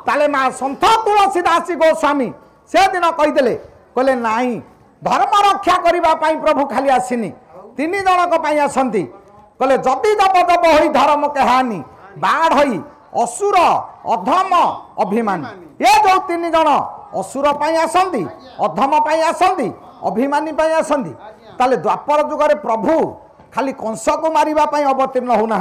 ताले माँ सन्थ तुलसीदास गोस्वामी से दिन कहीदे कहले नाई धर्म रक्षा करने प्रभु खाली आसनी तीन जनक आसती कहले जदि जब जब हो धर्म कहानी बाढ़ असुर अधम अभिमानी ये जो तीन जन असुर आसती अधम आसती अभिमानी आसती ताले द्वापर जुगे प्रभु खाली कंस को मारे अवतीर्ण होना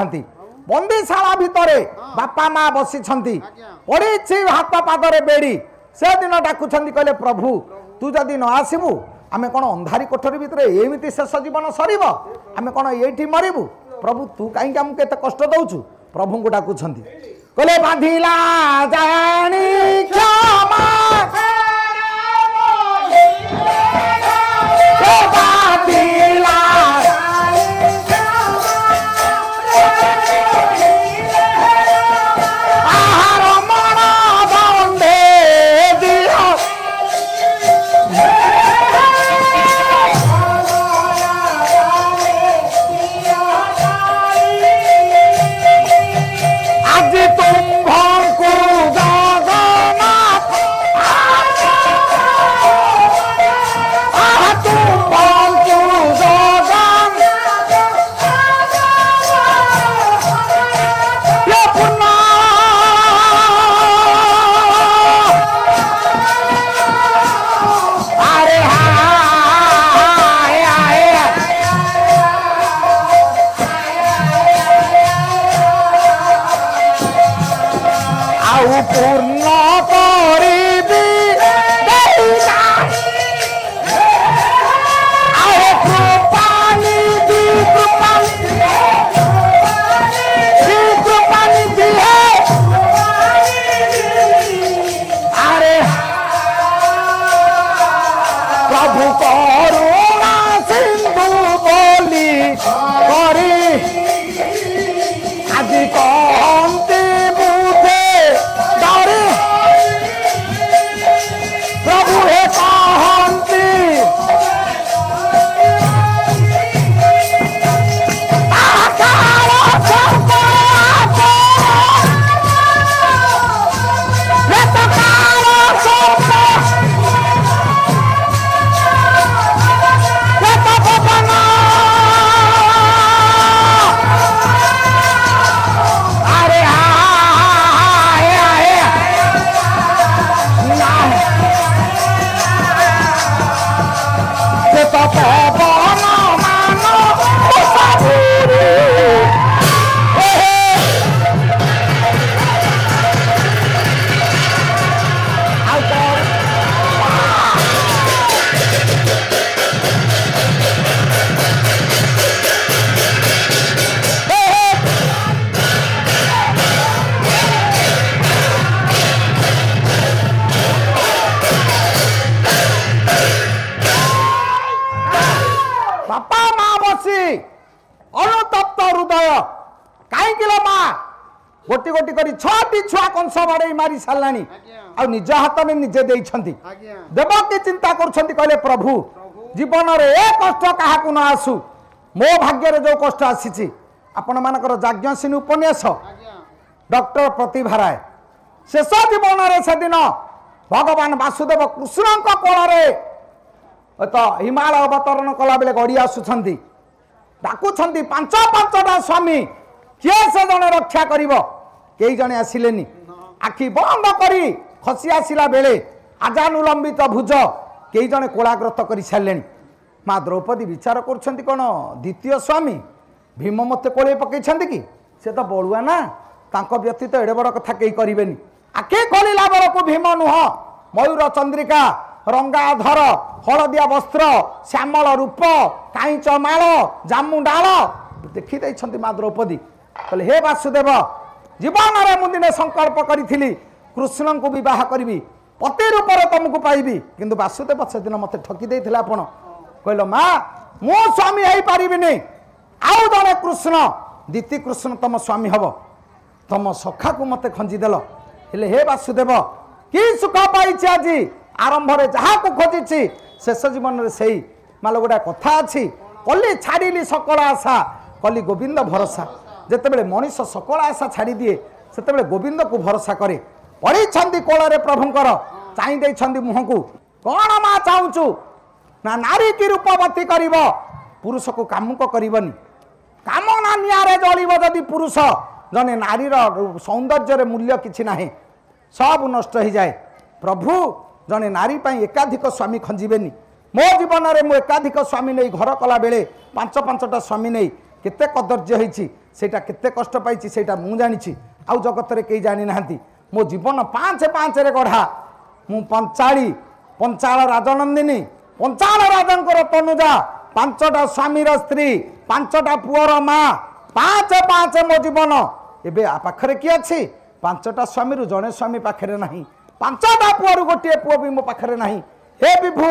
बंदीशाला भितर बापा माँ बसी पड़ी हाथ पादरे बेड़ी से दिन डाकुं कहले प्रभु तू जदि न आसबू आमे कौन अंधारी कोठरी भितर एमती शेष जीवन सर आमे कौन ये मरबू प्रभु तू कहीं आमको केते कष्ट दौचु प्रभु को डाकुं कहले बांधिला जानी क्षमा अनुतप्त हृदय कहीं माँ गोटी गोटी कर छटी छुआ कंस बड़े मारी सारा निज हाथ में निजे देवकी चिंता कर प्रभु जीवन में ए कष्ट क्या न आसू मो भाग्य जो कष्ट आसी आपण मानकर जाज्ञसिनी उपन्यास डॉक्टर प्रतिभा राय शेष जीवन में से दिन भगवान वासुदेव कृष्ण कोल तो हिमालय अवतरण कला बेले गड़ी आसुंच डाकुंट पांच पांचटा स्वामी किए से जने रक्षा करिवो कई जने आसिलेनी आखि बंद करी खसी आसिला बेले आजानुलंबित भुज कई जने कोलाग्रत कर सारे माँ द्रौपदी विचार करुँच कौन द्वितीय स्वामी भीम मत कोले पकई कि से तो बड़ुआ ना तांको व्यतीत एड़े बड़ कथा कई करेनि आखे खोलिला बेलू भीम नुह मयूर चंद्रिका रंगाधर हलदिया वस्त्र श्यामल रूप काईच माल जामु डाल देखी देइछंती माँ द्रौपदी कहले हे वासुदेव जीवन में मुदिने संकल्प करी कृष्ण को विवाह करी पति रूप तुमको पाइबी किंतु वासुदेव से दिन मत ठकी देइथिला आपण कहल माँ मु स्वामी हो पारिबिनी आउ जड़े कृष्ण दीति कृष्ण तम स्वामी हम तम सखा को मत खंजीदेल हेले हे वासुदेव कि सुख पाई आज आरंभ में जहाँ को खोजी शेष जीवन में से माल गोटा कथा अच्छी कली छाड़ी सकल आशा कली गोविंद भरोसा ଯେତେବେଳେ ମଣିଷ सकल आशा छाड़ी दिए सेतेबेले गोविंद को भरोसा करे पड़ी कोଳରେ प्रभुंकर चाई देइछन्दी मुह को कौन माँ चाहूचु ना नारी की रूपवती कर पुरुष को कामुक करबनी कामना निआरे जलिब जदि पुरुष जने नारीर सौंदर्य मूल्य किछि नाही सब नष्ट हो जाए प्रभु जने नारी पाई एकाधिक स्वामी खंजीबेनी मो जीवन में मु एकाधिक स्वामी नहीं घर कला बेले पांच पांचटा स्वामी नहीं केते कदर्य होईछि सेटा केते कष्ट पाइछि सेटा मु जानिछि आउ जगत रे केही जानि नाहंती मो जीवन 5 रे गढ़ा मु पंचाल राजनंदिनी पंचाल राजंकर तनुजा 5टा स्वामीर स्त्री 5टा पुअर माँ 5 मो जीवन एबे आ पाखरे की अछि 5टा स्वामी जड़े स्वामी पाखरे नहीं 5टा पुअर गोटे पुओ भी मो पाखरे नहीं हे विभु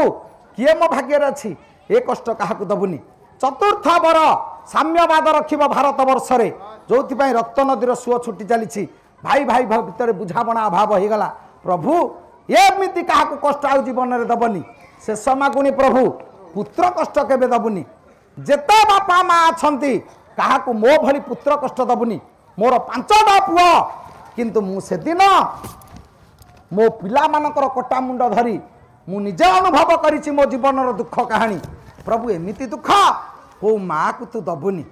किए मो भाग्य अच्छी ए कष्ट क्या दबुनी चतुर्थ बर साम्यवाद रखिब भारत वर्ष रे जो रक्त नदीर सुओ छुटी चली भाई भाई भितर बुझाणा अभाव हो गला प्रभु एमती क्या कष्ट आउ जीवन में दबनी शेष मागुणी प्रभु पुत्र कष्ट केबे दबुनी जेते बापा माँ अच्छा क्या मो भली पुत्र कष्ट दबुनी मोर 5टा पुओ किंतु मु सेदिन मो पिला मानकर कटा मुंड धरी मु निजे अनुभव करिछि मो जीवन दुख कहानी प्रभु एमिति दुख हो माँ को तू दबुनी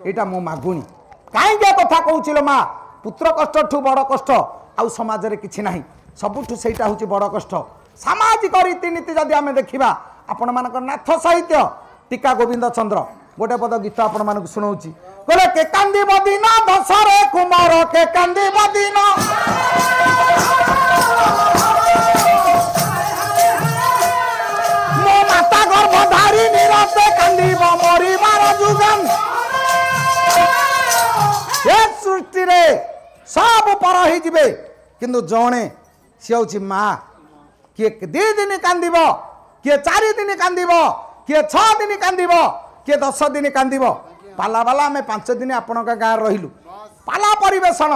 एटा मो मागुणी कहीं कथा कहूँ माँ पुत्र कष्ट ठू बड़ कष्ट आउ समाज रे किछि नाही सबुठू सेटा होछि बड़ कष्ट सामाजिक रीतिनीति जदि आमे देखिबा आपण मानकर नाथ साहित्य टीका गोविंद चंद्र गोटे पद गीत आपण मानक सुनाउछि कहले के कांदी बदिना दशरे कुमार के कांदी बदिना मो माता गर्भधारी निरते कांदीब मोरी मार जुगन ए सृष्टि रे सब पर ही जिवे किंतु जणे सी होछि माँ किए 2 दिन कांदीब किए 4 दिन कांदीब किए 6 दिन कांदीब किए 10 दिन कांदीब पाला बाला आम 5 दिन आपण गाँव रहिलु पाला परिवेशन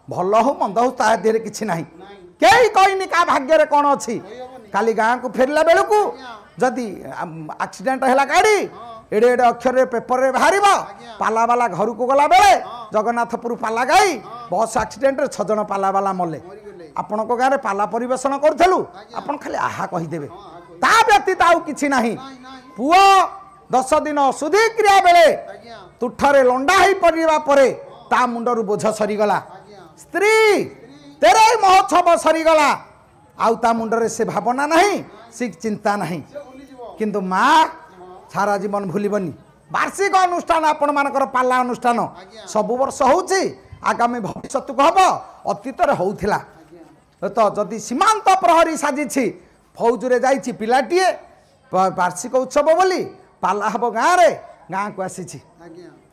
भल हो मंद हो ता देहरे किछि नाही केही कहनी का भाग्य रे कोन अछि काली गाँव को फेरला बेलू को जदि एक्सीडेंट हैला गाड़ी एडे एडे अक्षर रे पेपर रे बाहरिबा पाला बाला घर को गला बेले जगन्नाथपुर पाला गाई बस एक्सीडेंट रे 6 जन पाला बाला मले आपण को गाँव रे पाला परिवेशन करथलु आपण खाली आहा कहि देबे ता व्यतीत आउ किछि नाही पुओ 10 दिन सुधी क्रिया बेले तुठरे लंडा ही पड़िबा परे ता मुंडरू बोझ सरी गला स्त्री तेरे महोत्सव सरी गला आउ ता मुंडरे से भावना नहीं से चिंता नहीं किंतु माँ सारा जीवन भूलबनी वार्षिक अनुष्ठान आपण मानकर पाला अनुष्ठान सब वर्ष होउछि आगामी भविष्य को हम अतीत होउथिला तो जदि सीमांत प्रहरी साजिछि फौज रे जाइछि पिलाटीए वार्षिक उत्सव बोली पाला हब गाँव रे गाँ को आसीछि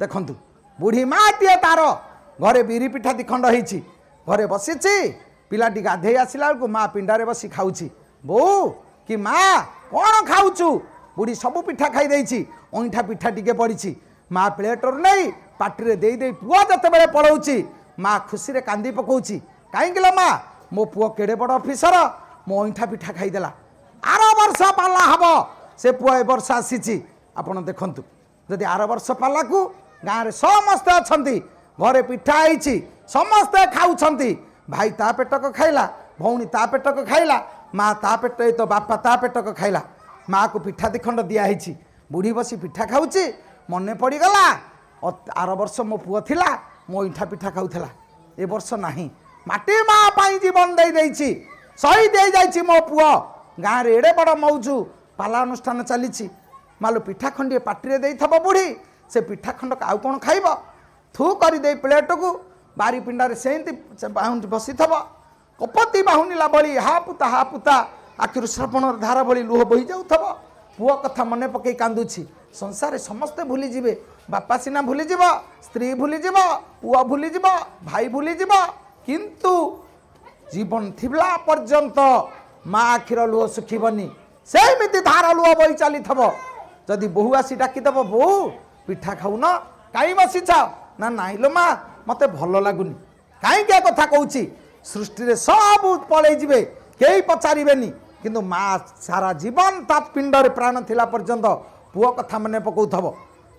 देखंतु बुढ़ी माँ तार घरे बिरी पिठा दिखंड होइछि घरे बसीछि पिलाटी गाधे आसिला को माँ पिंडारे बसी खाउछि बो कि माँ कौन खाउछु बुढ़ी सब पिठा खाई देइछि ओंठा पिठा टिके पड़ी माँ प्लेटर नहीं पाटी रे दे पुआ जते बेले पड़ौछि माँ खुशी रे कांदी पकाउछि काईकिला माँ मो पुओ केड़े बड़ ऑफिसर मो ओंठा पिठा खाईदेला आर वर्ष पाला हब से पुआ ए वर्ष आसीछि आपण देखंतु जदि आर वर्ष पाला को गाँव रे समस्ते अछंती घरे पिठा आइछि समस्ते खाउछंती भाई ता पेटक खाइला भौणी ता पेटक खाइला माँ ता पेट तो बापा ता पेटक खाइला माँ को पिठा दिखंड दिया है बुढ़ी बसी पिठा खाऊची मने पड़गला आर वर्ष मो पुओ थिला मो इठा पिठा खाऊला ए वर्ष नहीं माटी माँ पाई जीवन दे देइछि सही दे जाइछि मो पुओ गाँव रे एड़े बड़ मौजू पाला अनुष्ठान चली मालो पिठा खंडे पाटी दे थब बुढ़ी से पिठा खंड आउ कौन खाइब थू कर दे प्लेट को बारी पिंडारे सेंती बाहुनी बसी थब कपति बाहुनीला बड़ी हा पुता आखिर श्रवण धारा भली लुह बही जाऊथब पुओ कथा मने पकई कांदुछि संसार समस्ते भूली जिवे बापा सिना भूली जीव स्त्री भूली जीव पुओ भूली जीव भाई भूली जीव किंतु जीवन थिबला पर्यंत माँ आखिर लुह सुखीबनी सेमिति धारा लुह बही चली थब जदि बहु आसी डाकिदेव बहु पिठा खाऊन कहीं बसीछ ना नाई लो माँ मते भल लगुनि कहीं कथा कहूँ सृष्टि रे सब पलि जिवे कई पचारिबेनी किंतु माँ सारा जीवन ता पिंडरे प्राण थिला पर्यंत पुओ कथा मने पकाउथब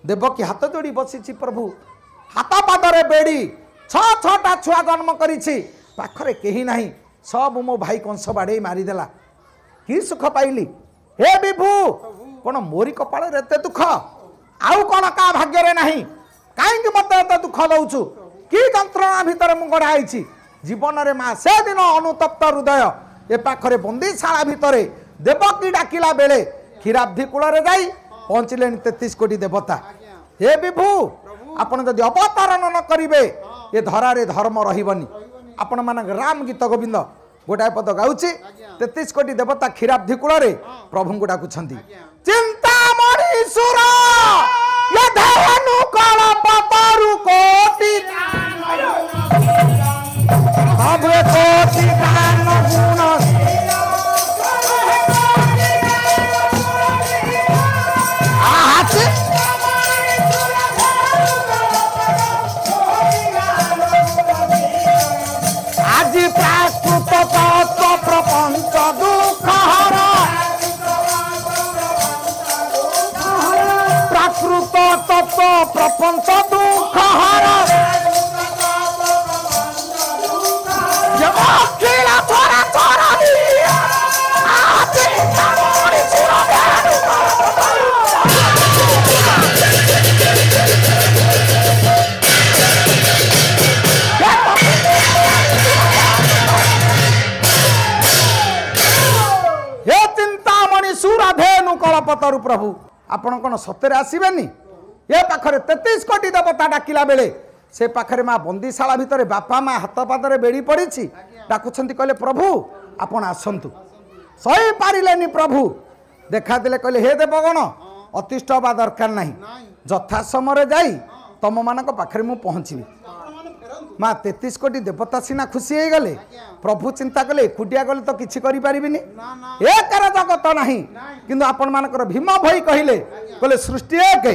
देवकी हाथ जोड़ी बसी प्रभु हाथ पादरे बेड़ी छटा छुआ जन्म करिछि पाखरे केही नाही सब मो भाई कंस बाड़े मारिदेला कि सुख पाइली हे विभु कौन मोरी कपाल एते दुख आउ कौन का भाग्य रे नाही कहीं मत एते दुख दउछु कि जंत्रणा भितर मु गढ़ाई जीवन रे माँ से दिन अनुतप्त हृदय ए पाखरे बंदीशाला भितर देवकी डाकिला बेले क्षीराब्धि कूल जाई पहुँचले 33 कोटी देवता हे विभु आपण जदि अवतारण न करिवे ये धरारे धर्म रहिबनी आपण मान राम गीत गोविंद गोटाए पद गाउछि 33 कोटी देवता क्षीराब्धि कूल प्रभु को डाकुछंती चिंतामणि सुर ये धेनु कल पतरु कोटि अभे कोटि दान गुण आज प्राकृत तत्व प्रपंच दुख हर प्राकृत तत्व प्रपंच दुख हर जगीला थोड़ा थोड़ा धेनु कलपतरु प्रभु आपण कौन सतरे आसबेनी ये पाखरे 33 कोटी देवता डाकिला बेले से पाखरे माँ बंदीशाला भितर बापा माँ हाथ पादरे बेड़ी पड़ी डाकुछंती कहले प्रभु आपण आसंतु सही पारिलेनी प्रभु देखा दिले कहले हे देवगण अतिष्ठ हवा दरकार नहीं यथा समय जाई तम मानक पाखरे मु पहुँचबी माँ 33 कोटी देवता सीना खुशी हो गले प्रभु चिंता कले एकुटिया गले तो किछि करि परिबिनी एक जगत नाही किंतु आपण मानकर भीम भई कहिले कहले सृष्टि एक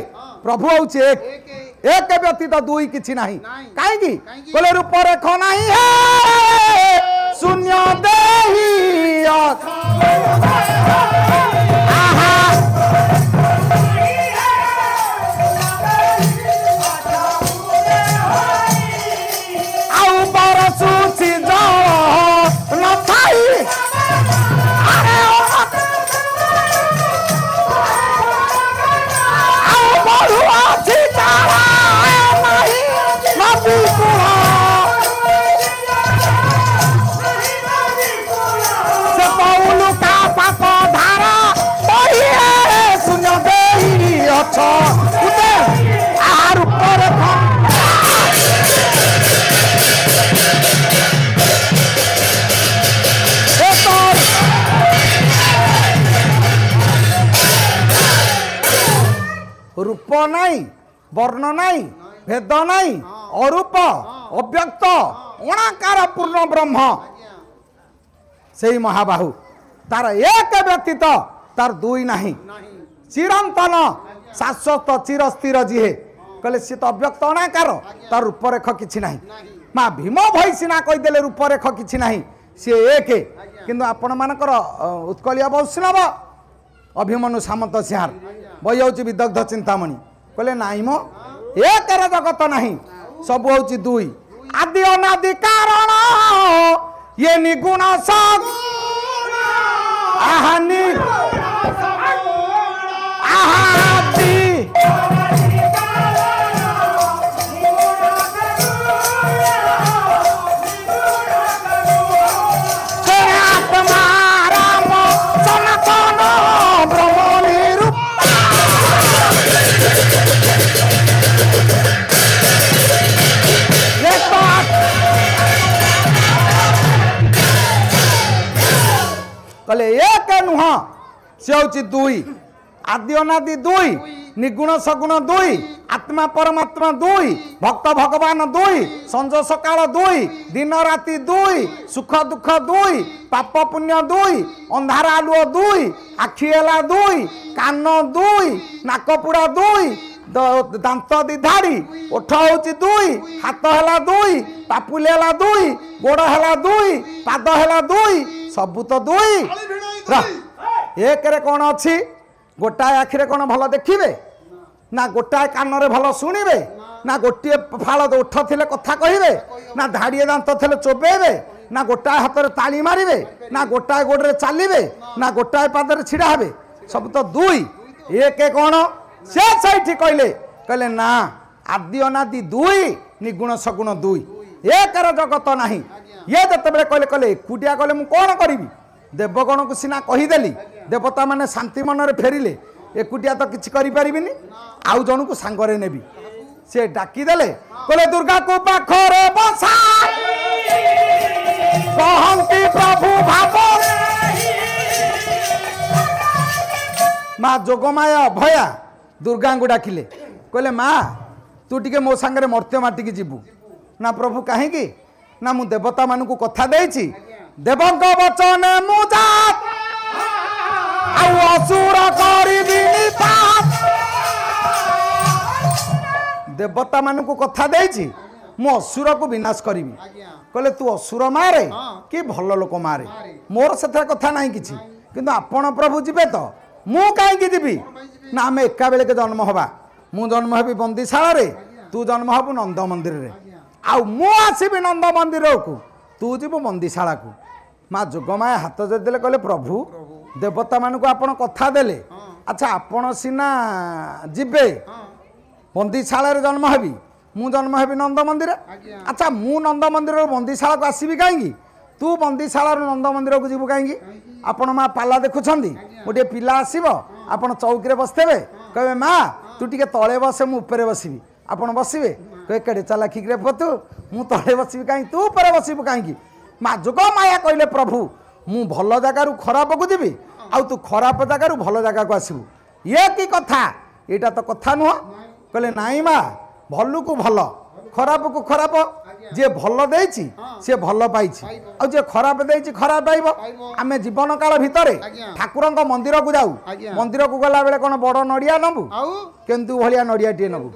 प्रभु होउछि एक व्यतीत दुई किछि नाही काहे की कहले रूप रेख नाही है शून्य देही आहा सूची जल न थाई अरे आओ बड़ुआ छितारा नहीं नदी कुल से पौलु का पाप धारा बहिए शून्य देही अछ उते आर ऊपर रूप नाई वर्ण नाई भेद नाई अरूप अव्यक्त अणाकार पूर्ण ब्रह्म से महाबाहु तार एक व्यतीत तार दुई नाही चिरंतन शाश्वत चिर स्थिर जीहे कहले सी तो अव्यक्त अणाकार तार रूपरेख किछि नाही माँ भीम भई सिना कहीदेले रूपरेख किछि नाही सी एक किंतु आपण मानकर उत्कलिया वैष्णव अभिमन्यु सामंत सिंहार बही हूँ विदग्ध चिंतामणि कहले नाई मो एक जगत नहीं सब हूँ दुई आदि अनादि कारण ये निगुण आहानी आहादी कहले एक नुह से हूँ दुई आदि अनादि दुई निगुण सगुण दुई आत्मा परमात्मा दुई भक्त भगवान दुई संज सकाल दुई दिन राति दुई सुख दुख दुई पाप पुण्य दुई अंधार आलुओ दुई आखि हेला दुई कान दुई नाकपुड़ा दुई दांत दिधाड़ी ओठ हूँ दुई हाथ हेला दुई पापुली हेला दुई गोड़ हेला दुई पाद हेला दुई सबू तो दुई एक रे कौन अच्छी गोटाए आखिरे कौन भल देखिए ना गोटाए कान भल शुणे ना गोटे फाल ओठ थे कथा कहे ना धाड़िए दांत थे चोबेबे ना गोटाए हाथ में ताली मारे ना गोटाए गोड़े चलिए ना गोटाए पादर छिड़ा हे सब तो दुई एक कौन से कहले कहले ना आदि अनादि दुई निगुण सगुण दुई एक जगत ना ये जिते कहले कहले एकुटिया कहले मुझे कौन करी देवगण को सीना कहीदेली देवता मैंने शांति मनरे फेरिले एकुटिया तो किसी करें आउ जन को सांगरे नेबी से डाकीदेले कहले दुर्गा को पाखरे बसा कहंती प्रभु भाव माँ जोगमाया अभया दुर्गा को डाकिले कहले माँ तू टिके मो सांगरे मर्त्य माटिकी जीवु ना प्रभु कहीं ना मु देवता मान को कथा देछि देवंक वचन मुजा असुर देवता मान को कथा देछि मु असुर को विनाश करी कहले तू असुर मारे कि भल लोक मारे मोर से कथा ना कि आपण प्रभु जीवे तो मु कहीं जीवी ना आम एका बेले के जन्म हवा मु जन्म हेबी बंदीशाला तू जन्म हबु नंद मंदिर रे आउ मु आसबि नंद मंदिर को तू जीवु बंदीशाला को माँ जोगमाया हाथ जोदेले कहले प्रभु देवता मान को आपण कथा देले अच्छा आपण सीना जीवे बंदीशाला रे जन्म हेबी मु जन्म हेबी नंद मंदिर अच्छा मु नंद मंदिर बंदीशाला को आसबि कहीं तू बंदीशाला नंद मंदिर को जीवु कहीं आपण माँ पाला देखुछंदी गोटे पिला आसीबो आपण चौकी बसतेबे कहबे माँ तू टिके तले बसे मु ऊपर बसबी आपण बसबे कहे केड़े चालाखी रे पतु मु तले बसबी कहीं तू ऊपर बसबू कहीं माँ जोगमाया कहले प्रभु मु भल जगार खराब को जीवी आउ तू खराब जगार भल जगह को आसबू ये कि कथा यहाँ तो कथा नुह कहले नाई माँ भलु को भल खराब को खराब जे भल देछि से भल पाइछि आ जे खराब देछि खराब पाइबो आमे जीवन काल भितरे ठाकुरन को मंदिर को जाऊ मंदिर को गला बेले कोन बड़ नडिया नबु केंतु भलिया नडिया टे नबु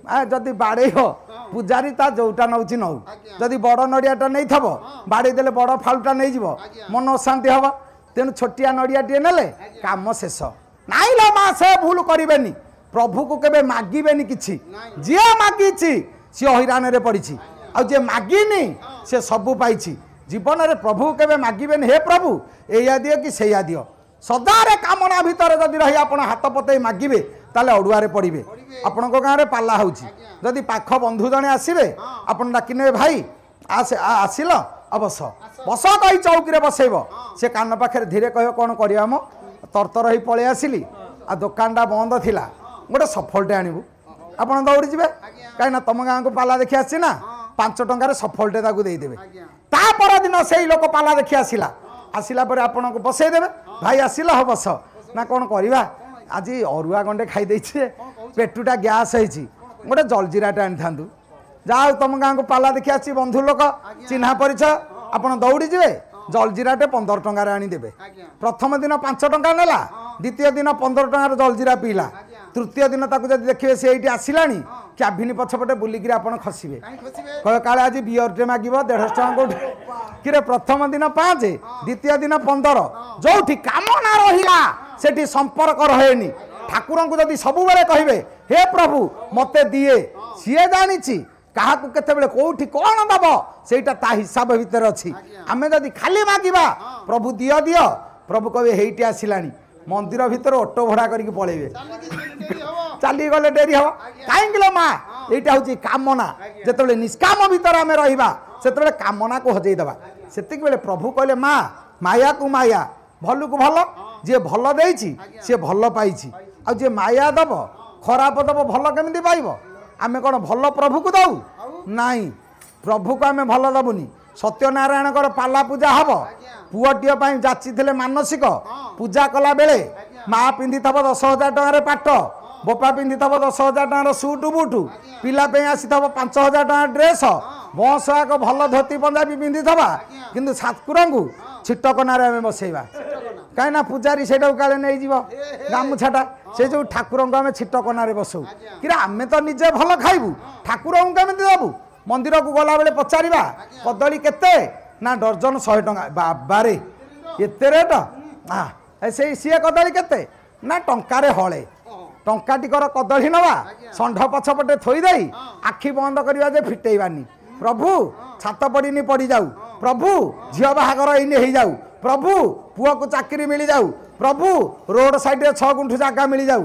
आ जदी बाड़े हो पूजारी ता जोटा नउछि नउ जदी बड़ नडियाटा नै थबो बाड़े देले बड़ फालटा नै जिवो मन शांति हबो तेन छोटिया नडिया टे नेले काम शेष नाइ लो मा से भूल करिवेनी प्रभु को केबे मागिबेनी किछि जे मागिछि से हैरान रे पड़िछि आ जे मागिनी से सबु पाइछि जीवन रे प्रभु केबे मागिबेनी हे प्रभु एया दियो कि सेया दियो सदारे कामना भितर जदि रही आपण हाथ पतई मागिबे ताले अडुआ रे पड़िबे आपण को गाँ रे पाला होछि जदि पाख बंधु जने आसीबे आपण डाकिने भाई आसिल अवश्य बस कही चौकी रे बसैबो से कान पाखे धीरे कह कौन करिया मो तरतर ही पळे आसिली आ दुकानटा बंद थिला गोटे सफलटे आणबू आपण दौड़ी जिबे कहीं तुम गाँ को पाला देखि आसी ना 5 टंकार सफलटे ताकू दे देबे ता पर दिन से लोक पाला देखि आसिला आसिला पर आपण को बसई देबे भाई आसिला हो बस ना कौन करवा आज अरुआ गंडे खाई देछे पेटुटा गैस होइछि गोटे जलजीराटा आनी थांदु जाओ तुम गाँ को पाला देखि आसी बंधु लोक चिन्हा परिचय आपण दौड़ी जिबे जलजीराटे 15 टंकार आनी देबे प्रथम दिन 5 टंका नेला द्वितीय दिन 15 टंकार जलजीरा पीला तृतीय दिन ताकू जब देखिए से ये आसलानी क्याबिन पछपटे बुलिकी आप खसबे कह काले आज बियर मागिब 150 टका कि प्रथम दिन 5 द्वितीय दिन 15 जो कामना रहा से संपर्क रहे ठाकुर को जब सब बेले कहे हे प्रभु मते दिए सीए जानी क्या केतबेले कौटी कौन दब सेटा ता हिसाब भितर अच्छी आम जदि खाली मागिबा प्रभु दियो दियो प्रभु कहे हेटी आसलानी मंदिर भितर ऑटो भड़ा करके पलैबे चली गले डेरी हम कहीं माँ यहाँ हूँ कामना जिते निष्काम भितर आम रहा से कामना को हजेदेवा से बेले प्रभु कहले माँ माया को माया भल को भल जी भल देछि सी भल पाई आ जी माया दब खराब दब भल केमी पाइब आम कौन भल प्रभु को दऊ नाई प्रभु को आम भल दबुनी सत्यनारायण पाला पूजा हम पुअटीय जाची थे मानसिक पूजा कला बेले माँ पिंधि थब 10,000 टकर पाट बोपा पिंधि थब 10,000 टकर सुट बुटू पिला आसी थब 5,000 टका ड्रेस बस आक भल धोती पंजाबी पिंधि थबा किंतु ठाकुर को छिटकनारे आम बसैबा कहीं पूजारी से काले नहीं जीव गामुछाटा से जो ठाकुर को आम छिटकनारे बसऊ कि आम तो निजे भल खाइबू ठाकुर को केमी देबू मंदिर को गला बेले पचारिबा कदली केते ना दर्जन 100 टका बाबारे एते रेट हाँ से सी कदली केते ना टंकारे हले टंका टिकर कदली नवा षंढ पछपटे थोई दे आखि बंद करवा जे फिटेबानी प्रभु छात पड़नी पड़ जाऊ प्रभु झील बाहागर एने हो जाऊ प्रभु पुआ को चाकरी मिल जाऊ प्रभु रोड साइड 6 गुंठ जगह मिल जाऊ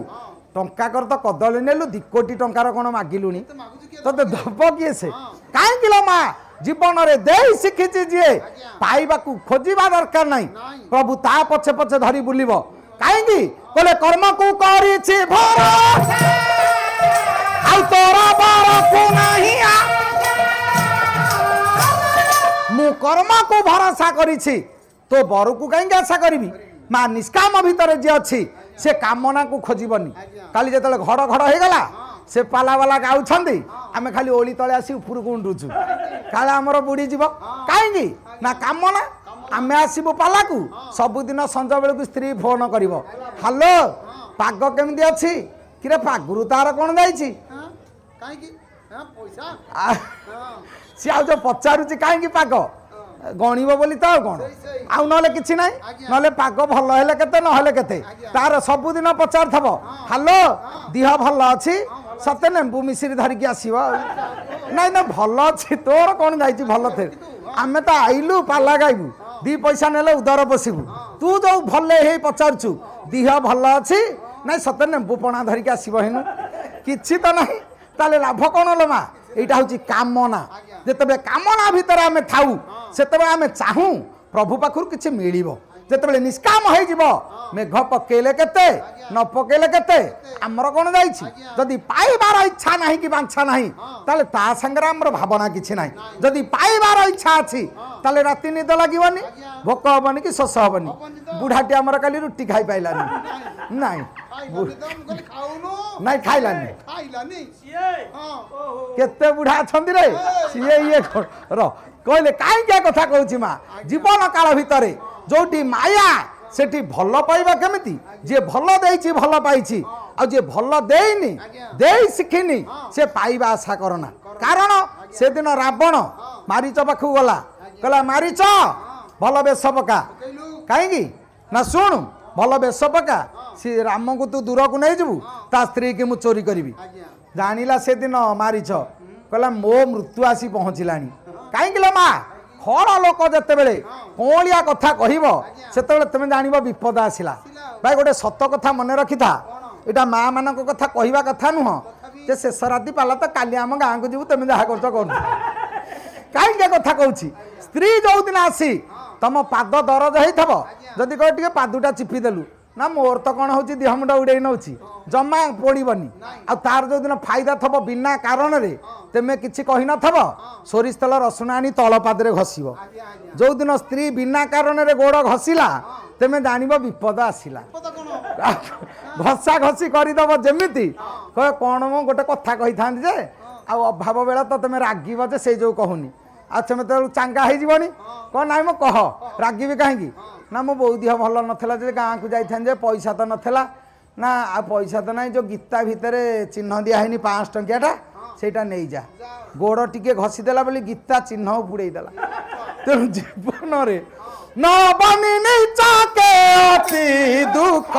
टंका कर तो कदली नेलु 2 कोटी टंकार कौन मागिलुनी ते दब किए से कहीं माँ जीवन रे दे शिखी जी पाइबा खोजा दरकार नहीं प्रभु ता पछे पछे धरी बुलिब कहीं कहले कर्म को करिछि भरोसा आ तोरा बर को नहीं मु कर्म को भरोसा करिछि तो बर को कहीं आशा करी माँ निष्काम भितर जी अच्छी से कामना को खोजबनी काली जो घड़ घड़ हो गला से पाला वाला गाँव आम खाली ओली तले आसी ऊपर को उंडुचु काले आमर बुड़ी जीव कहीं ना कामना आम आसबू पाला को सबुदिन संज बेलू स्त्री फोन कर हेलो पाग केमी अच्छी कि पागुरु तार कौन जाइए सी आ पचारुची कहीं पाग गणिब बोली तो कौन आउ ना कि ना ना पाग भल हेले केते नहेले केते तार सबुदिन पचार थब हेलो दिह भल अच्छी सते नेबू मिश्री धरिकी आसब ना ना भल अच्छी तोर कौन जाइए भल थे आम तो आइलु पाला गाइबू 2 पैसा नेले उदर बसबू तू जो भले हे पचारचु दिह भल अच्छी ना सते नेबू पणा धरिकी आसब हेनु कि तो ना ताले लाभ कौन लो माँ यहाँ हूँ कामना जिते कामना भितर आम थाऊ से आम चाहू प्रभु पाखर किसी मिल जिते निष्काम हो मेघ पकेले केते न पकेले केते आमर कौन जादी पाइबार इच्छा ना कि बांछा ना ताले ता संगे आमर भावना किसी ना जदि पाइबार इच्छा अच्छी ताले राति निद लगनी भोक हेनी कि शोष हेनी बुढ़ाटी आमर काली रुटी खाई पाइलानी ना नाई खाइलानी केते बुढ़ा अच्छा रे सीए ये कहले कहीं कथा कहूँ माँ जीवन काल भितर जोटी माया सेठी भल पाइबा केमिति जे भल देइछि भल पाइछि आ जे भल देइनि देइ शिखिनी से पाइबा आशा करना कारण से दिन रावण मारीच पाखु गला कहला मारीच भल बेश पका कहीं ना शुणु भल बेश पका सी राम को तू दूर को नहीं जीवु ता स्त्री की मु चोरी करी जानिला से दिन मारीच कहला मो मृत्यु आसी पहुँचलानी कहीं माँ खड़ लोक जिते बड़े कौलिया कथा कह तुम जान विपद आसला भाई गोटे सत कथा मन रखी था यहाँ माँ मान कथा कहवा कथा नुह जे शेष राति पाला तो काली आम गाँ को जीव तुम जहाँ कर कहीं कथा कहूँ स्त्री जो दिन आसी तुम पाद दरज होदी कह टे पादुटा चिपिदेलु ना मोर तो कौन हो देह मुंड उड़े नौ जमा पड़बनी आ तार जो दिन फायदा थब बिना कारण रे तेमे किछि कहि न थब सोरिष तेल रसुण आनी तल पादरे घसीब जो दिन स्त्री बिना कारण रे गोड़ घसीला तेमे जानिब विपद आसिला घसा घसी करदब जमिति कह कौन मो गोटे कथा कही था जे आ अभाव बेला तो तुम रागिब जे से जो कहूनी आ तुम तो चांगा होनी कह ना मो कह रागिबी कहीं ना मो बो देह भल नाला गाँव को जाइए पैसा तो नाला ना आ पैसा तो ना जो गीता भितर चिन्ह दिहनी 500 टंकियाटा सेटा नहीं जा गोड़ टिके घसीदेला बोली गीता चिन्ह उड़ेदेला तेणु जीवन रे न बनी नीचाके अति दुख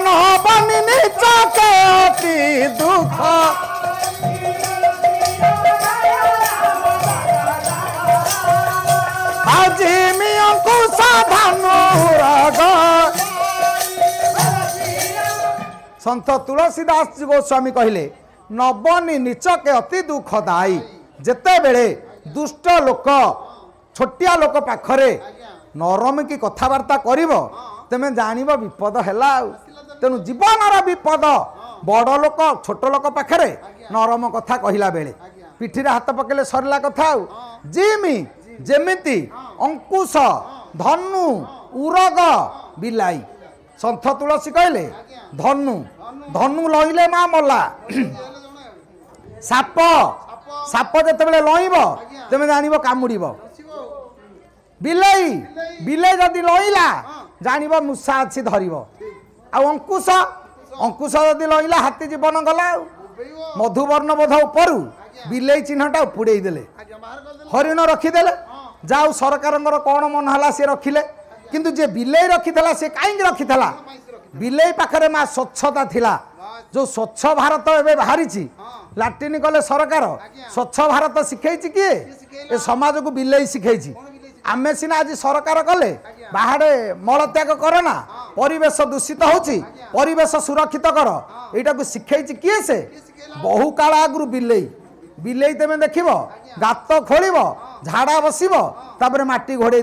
न बनी नीचाके अति दुख संत तुलसीदास गोस्वामी कहले नबनी नीचके अति दुखदायी जेते बेले दुष्ट लोक छोटिया लोक पाखरे नरम की कथबार्ता करिव तेमे जानिब विपद हैला तेणु जीवन विपद बड़ लोक छोट लोक पाखरे नरम कथा कहला बेले पिठीरे हाथ पकेले सरला कथा जिमी जेमिति अंकुश धनु उरग बिलाई संत तुलसी कहले धनु धनु लइले माँ मला साप साप जिते बड़े लइब तुम जान कामुड़ बिलाई बिलाई जदि लइला जान मूषा अच्छी धर अंकुश अंकुश जदि लइला हाथी जीवन गला मधुवर्ण बोध उपरू बिलाई चिन्हटा उपुड़े देले हरिण रखीदे जाऊ सरकार कौन मन है सी रखिले किंतु जे बिलेई रखिथला से कहीं रखिथला बिलेई पाखरे माँ स्वच्छता थिला जो स्वच्छ भारत एवं बाहरी लाट्रिन कले सरकार स्वच्छ भारत शिखई किए ए समाज को बिलेई शिखई आमे सीना आज सरकार कले बाहरे मलत्याग करना परिवेश दूषित होची परिवेश सुरक्षित कर एटा को शिखई किए से बहु काल आगु बिलेई बिलेई तुम देख गात खोल झाड़ा बसब तापर माटी घोड़े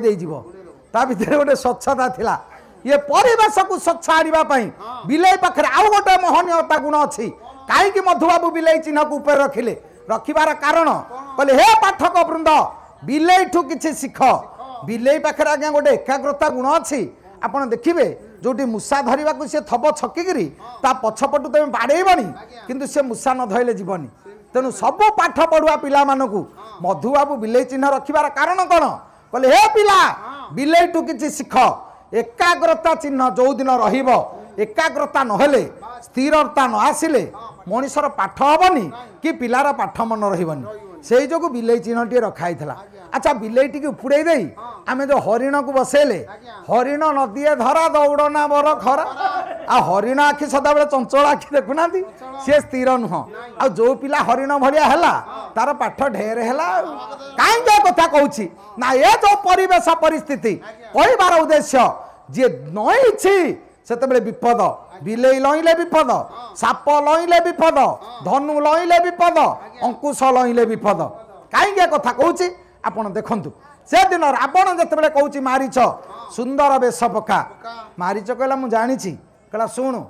ता भीतर गोटे स्वच्छता थिला ये परिवेश को स्वच्छ आने बिलेई पाखे आउ गोटे महनीयता गुण अच्छी कहीं मधुबाबू बिलेई चिन्ह को ऊपर रखिले रखिबार कारण कहले हे पाठक वृंद बिलेई ठू किछि शिख बिलेई पाखे आज्ञा गोटे एकाग्रता गुण अच्छी आपड़ देखिए जोटी मूषा धरवा को सी थब छकिकी ता पछपटू तुम बाड़ेबनी किंतु से मूषा न धरले जीवनी तेणु सबू पाठ पढ़ुआ पिला मानकू मधुबाबू बिलेई चिन्ह रखिबार कारण कौन कहले हे पिला बिलेई ठू किछि शिख एकाग्रता चिन्ह जो दिन रहिबो एकाग्रता नहेले स्थिरता न आसिले मनीषर पाठ हेनी कि पिलार पाठ मन रही से जो बिलेई चिन्ह टी रखाई अच्छा बिलेई टी उपुड़े दे आम जो हरिण को बसेले हरिण नदी धरा दौड़ना बर खरा आ हरिण आखि सदा बेले चंचल आखि देखुना सी स्थिर नुह आ जो पिला हरिण भाया है तार पाठ ढेर है कहीं कथा कहूँ ना ये जो परिवेश परिस्थिति कहबार उद्देश्य जी नई से विपद बिलेई लईले विपद साप लईले विपद धनु लईले विपद अंकुश लईले विपद कहीं कथा कहूँ आपड़ देखु से दिन रावण जिते कहूँ मारीच सुंदर वेश पका मारीच कहला मुझे जानी कहला शुणु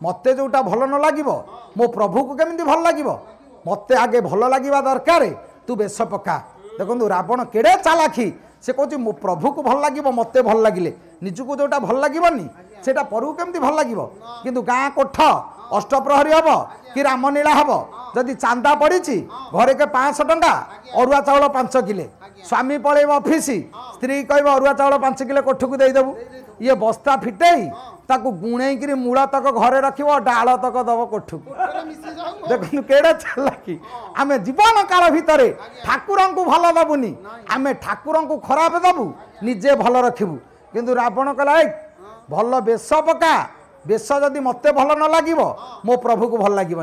मत जोटा भल न लगे मो प्रभु को केमी भल लगे मत आगे भल लगे दरकार तू वेश पका देखो रावण केड़े चालाखी से कहूँ मो प्रभु को भल लगे मत भल लगे निजको जोटा भल लगनी से परु केमती भल लगे किंतु गाँ कोठ अष्टप्रहरी हम कि रामलीला हम जदि चांदा पड़ी घरे के 500 टंका अरुआ चाउल 5 किले स्वामी पलैब ऑफिस स्त्री कह अरुआ चाउल 5 किले कोठ को देदेबू ये बस्ता फिटेई ताकू गुणेकरी मूल तक घरे रखिब डाल तक दब कोठ को देखु केड़े चालाकी आमे जीवन काल भितर ठाकुर को भल दबुनी आमे ठाकुर को खराब दबू निजे भल रखिबू किंतु रावण कहला भल वेश पका वेश जदि मत भल न लगे मो प्रभु को भल लगे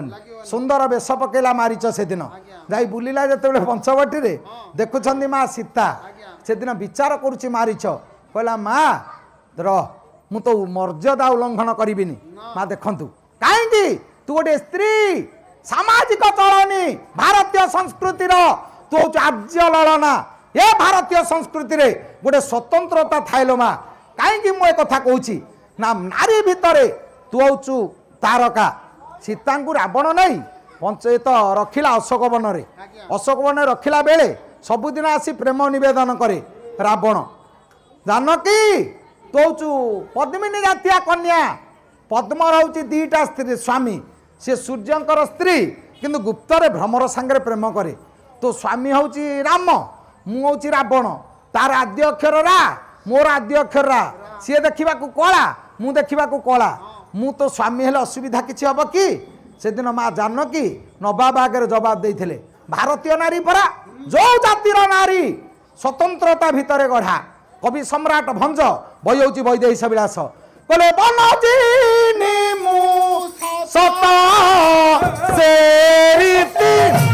सुंदर वेश पकेला मारीच से दिन जाई बुलिला जिते पंचवटी रे देखुंट माँ सीता से दिन विचार करुच्ची मारीच कहला माँ रह मु तो मर्यादा उल्लंघन करी माँ देखु कहीं तू गोटे स्त्री सामाजिक चलनी भारतीय संस्कृति तू हूँ आर्य लड़ना ये भारतीय संस्कृति रे गोटे स्वतंत्रता थाइलो माँ कहीं मुझे कथा कहूँ ना नारी भितर तू हूँ तारका सीता को रावण नहीं पंचायत रखिला अशोक वन रे अशोक वन रखिला बेले सबुदिन आसी प्रेम निवेदन करे रावण जानकी तो हूँ पद्मिनी जातिया कन्या पद्म रोचे दीटा स्त्री स्वामी सी सूर्यंकर स्त्री किंतु गुप्त भ्रमर सांगे प्रेम करे तो स्वामी हूँ राम मु हूँ रावण तार आद्य अक्षर रा मोर आद्य अक्षर रा सी देखा कला मु देखा कला मु तो स्वामी हेले असुविधा किसी हम कि से दिन माँ जानकी नवाब आगे जवाब देते भारतीय नारी परा जो जातिर नारी स्वतंत्रता भितर गढ़ा कवि सम्राट भंज बयौची वैदेही विलास कहले बनजिनी मु सत से रीति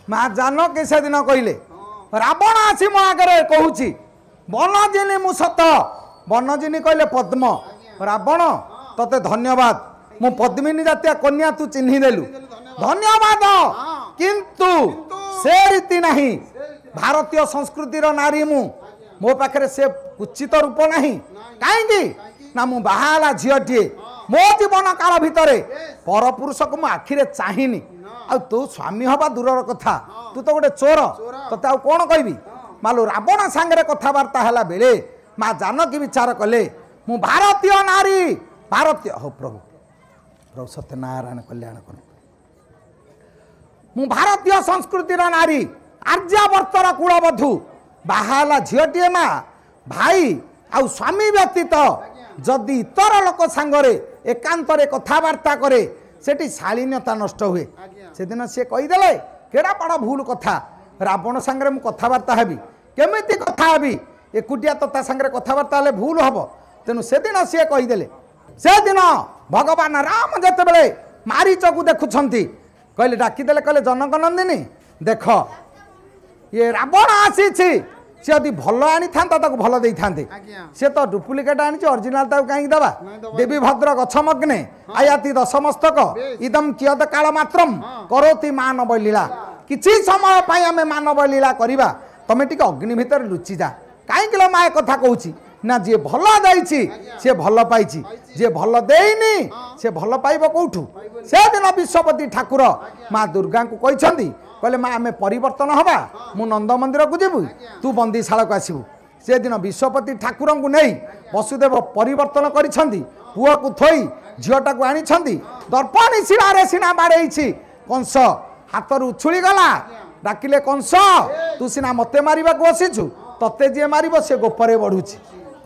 माँ जान कि से दिन कहले रावण आसी मो आगे कहूँ बनजिनी मु सत बनजिनी कहले पद्म रावण तते धन्यवाद मु पद्मिनी जातिया कन्या तू चिन्ही देलु धन्यवाद किंतु से रीति नहीं भारतीय संस्कृतिर नारी मो पाखे से कुचित रूप नहीं कहीं ना मु बाहाला झीटीए मो जीवन काल भितर पर पुरुष को मो आखिरे चाहिनी आ तू स्वामी हवा दूर कथा तू तो गोटे चोर तते आ कौन कहबी मालू रावण सांगे कथबार्ता है बेले माँ जानकी विचार कले मु भारतीय नारी भारतीय हो प्रभु प्रभु सत्यनारायण कल्याण कर मु भारतीय संस्कृतिर नारी आर्यावर्तर कुलबधू बाहाला झीटीए माँ भाई आउ स्वामी व्यतीत जदि इतर लोक सांगरे एकांतरे कथबार्ता करे सेठी शालीनता नष्ट हुए से दिन सी कहीदे केड़ा बड़ भूल कथा रावण सांगे मु कथबार्ता हेबी केमिति कथा हेबी एकुटिया तो सांगे कथबार्ता हेले भूल हम तेणु से दिन सी कहीदे से दिन भगवान राम जिते बड़े मारीच को देखुंट कहले डाकिदेले कहले जनक नंदिनी देख ये रावण आसी सी यदि भल आनी था भल दे था सी तो डुप्लिकेट आनी ओरिजिनाल कहीं दबा देवी भद्र गछमग्ने आयाति दशमस्तक इदम कियत काल मात्रम करोति मानव लीला किछि समय पाई आमे मानव लीला करिबा तमे टिके अग्नि भितर लुचि जा कहीं माए कथा कहूँ ना जी भल देछि सी भल पाई जी भल देनी सी भल पाइब कौठू से दिन विश्वपति ठाकुर माँ दुर्गा को कहते कहले माँ आम परिवर्तन हवा मु नंद मंदिर को जीवु तू बंदीशाला को आसबू से दिन विश्वपति ठाकुर को नहीं वसुदेव परिवर्तन करिसेंती पुआ को थोई झीटा को आनी दर्पणी शिरारे सीना बाड़े कंस हाथ उछुली गला डाकिले कंस तू सीना मते मारिबा को बसीचु तते जी मारिब से गोपरे बढ़ुची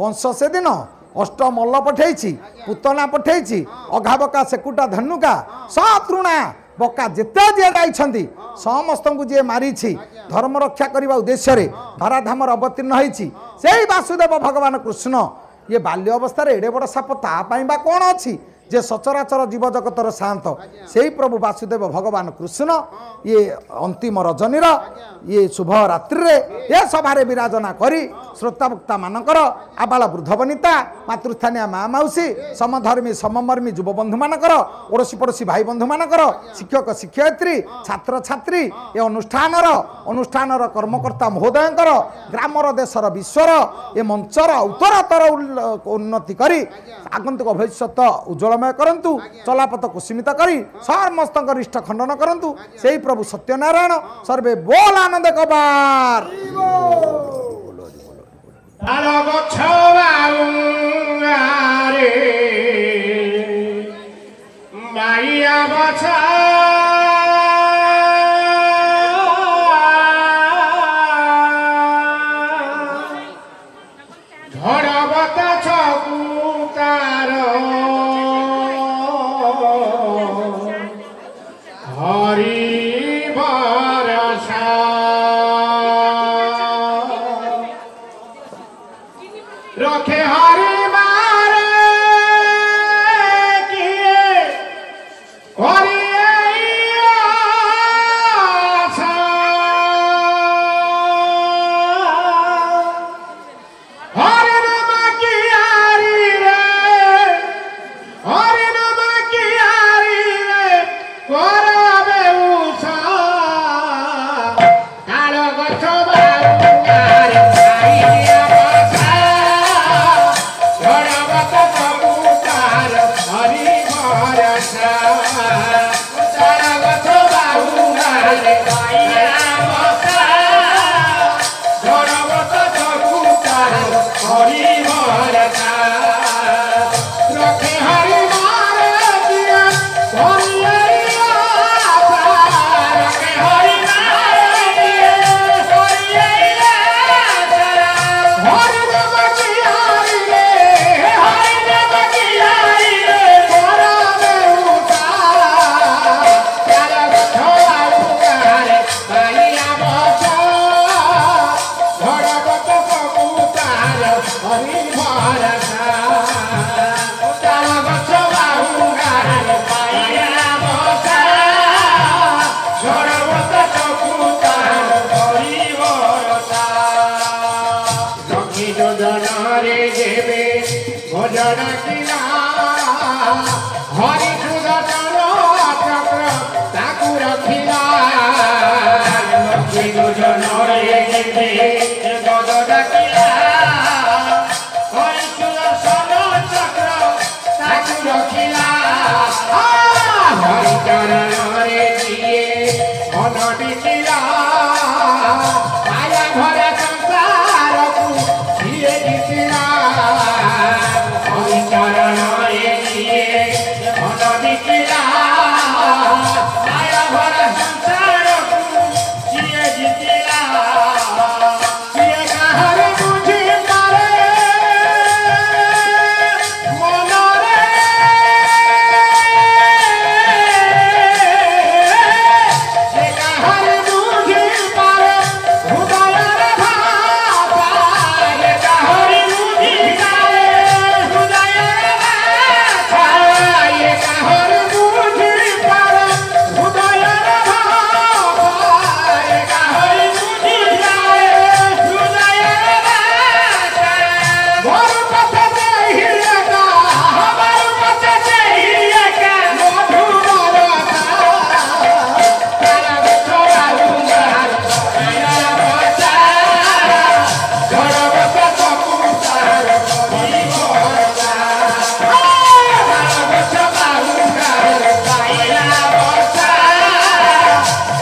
कंस से दिन अष्ट मल्ल पठेई पुतना पठेई अघाबका सेकुटा धनुका सतृणा बका जिते जी जाइछंती समस्त को जी मारी धर्म रक्षा करने उद्देश्य धराधाम अवतीर्ण होती से वासुदेव भगवान कृष्ण ये बाल्य अवस्था एडे बड़ साप तापाई बा कौन अच्छी जे सचराचर जीव जगतर शांत से ही प्रभु वासुदेव भगवान कृष्ण ये अंतिम रजनीर ये शुभ रात्रि ये सभारे विराजना करी श्रोताभुक्ता मानकर आबाल वृद्ध वनिता मातृस्थानीय माँ मौसी समधर्मी सममर्मी युव बंधु मानकर ओडसी पड़ोसी भाई बंधु मानकर शिक्षक शिक्षयित्री छात्र छात्री ये अनुष्ठान कर्मकर्ता महोदयंकर ग्रामर देशर विश्वर ये मंचर उत्तरतर उन्नति करी आगंतुक भविष्यत उज्ज्वलमय करंतु चलापथ को सीमित करी समस्त इष्ट खंडन करंतु से ही प्रभु सत्यनारायण सर्वे बोल आनंद कबार Chakra, ଅନଟିକିଲା ମାୟା ଭରା ସଂସାରକୁ କିଏ ଜିତିଲା ହରିଚରଣରେ କିଏ ଅନଟିକିଲା ମାୟା ଭରା ସଂସାରକୁ କିଏ ଜିତିଲା କିଏ କାହାରେ ବୁଝି ପାରେ ମନରେ ସେ କାହାରେ ବୁଝି ପାରେ ହୃଦୟର ଭାଷା ଏ କାହାରେ ବୁଝି ପାରେ ହୃଦୟର ଭାଷା ଏ କାହାରେ ବୁଝି ପାରେ ହୃଦୟର ଭାଷା ଏ କାହାରେ ବୁଝି ପାରେ ହୃଦୟର ଭାଷା ଘର କଥା ସେହି ଏକା ହବାର କଥା ସେହି ଏକା ମଧୁବରତା ତାରା ବିଛରା ରୁମାଲ ମାୟାର ବର୍ଷା ଝଡ଼ ବର୍ଷା ସବୁ ତାର କରି ଭରସା ତାର ବର୍ଷା ବାହୁଙ୍ଗାର ପାଇଲା ବର୍ଷା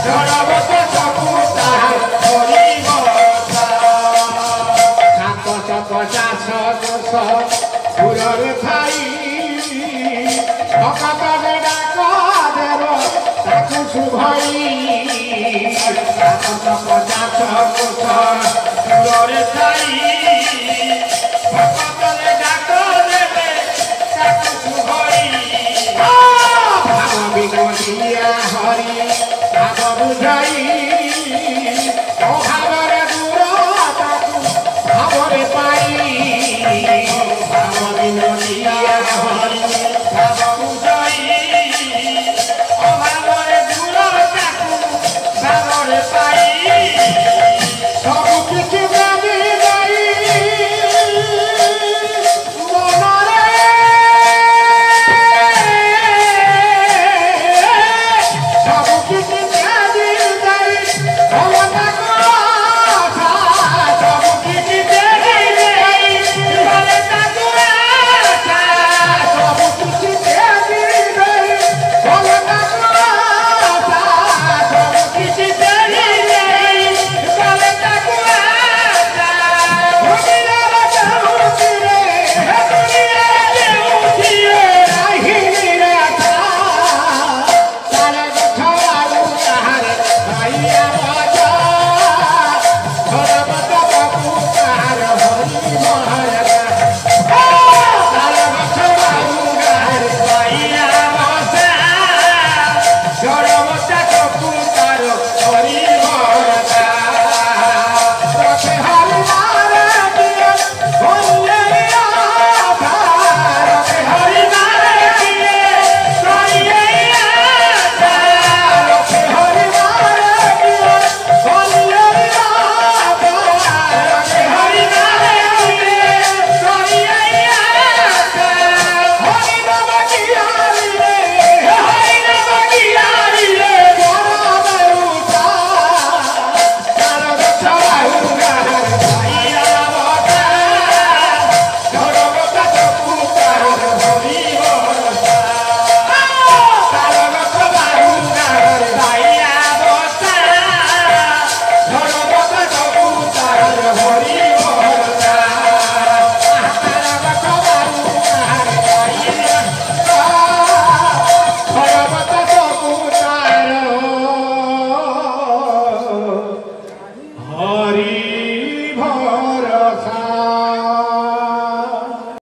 ଝଡ଼ ବର୍ଷା ସବୁ ତାର କରି ଭରସା ସାତ ପଚାଶ ଦୋଷ ଦୂରରେ ଥାଇ ଭକତରେ ଡାକ ଦେବ ତାକୁ ଶୁଭଇ ସାତ ପଚାଶ ଦୋଷ ଦୂରରେ ଥାଇ ଭକତରେ ଡାକ ଦେବେ ତାକୁ ଶୁଭଇ ଭାବ ବିନୋଦିଆ ହରି ଭାବ ବୁଝାଇ ଅଭାବରେ ଦୂରତାକୁ ଭାବରେ ପାଇ ଭାବ ବିନୋଦିଆ ହରି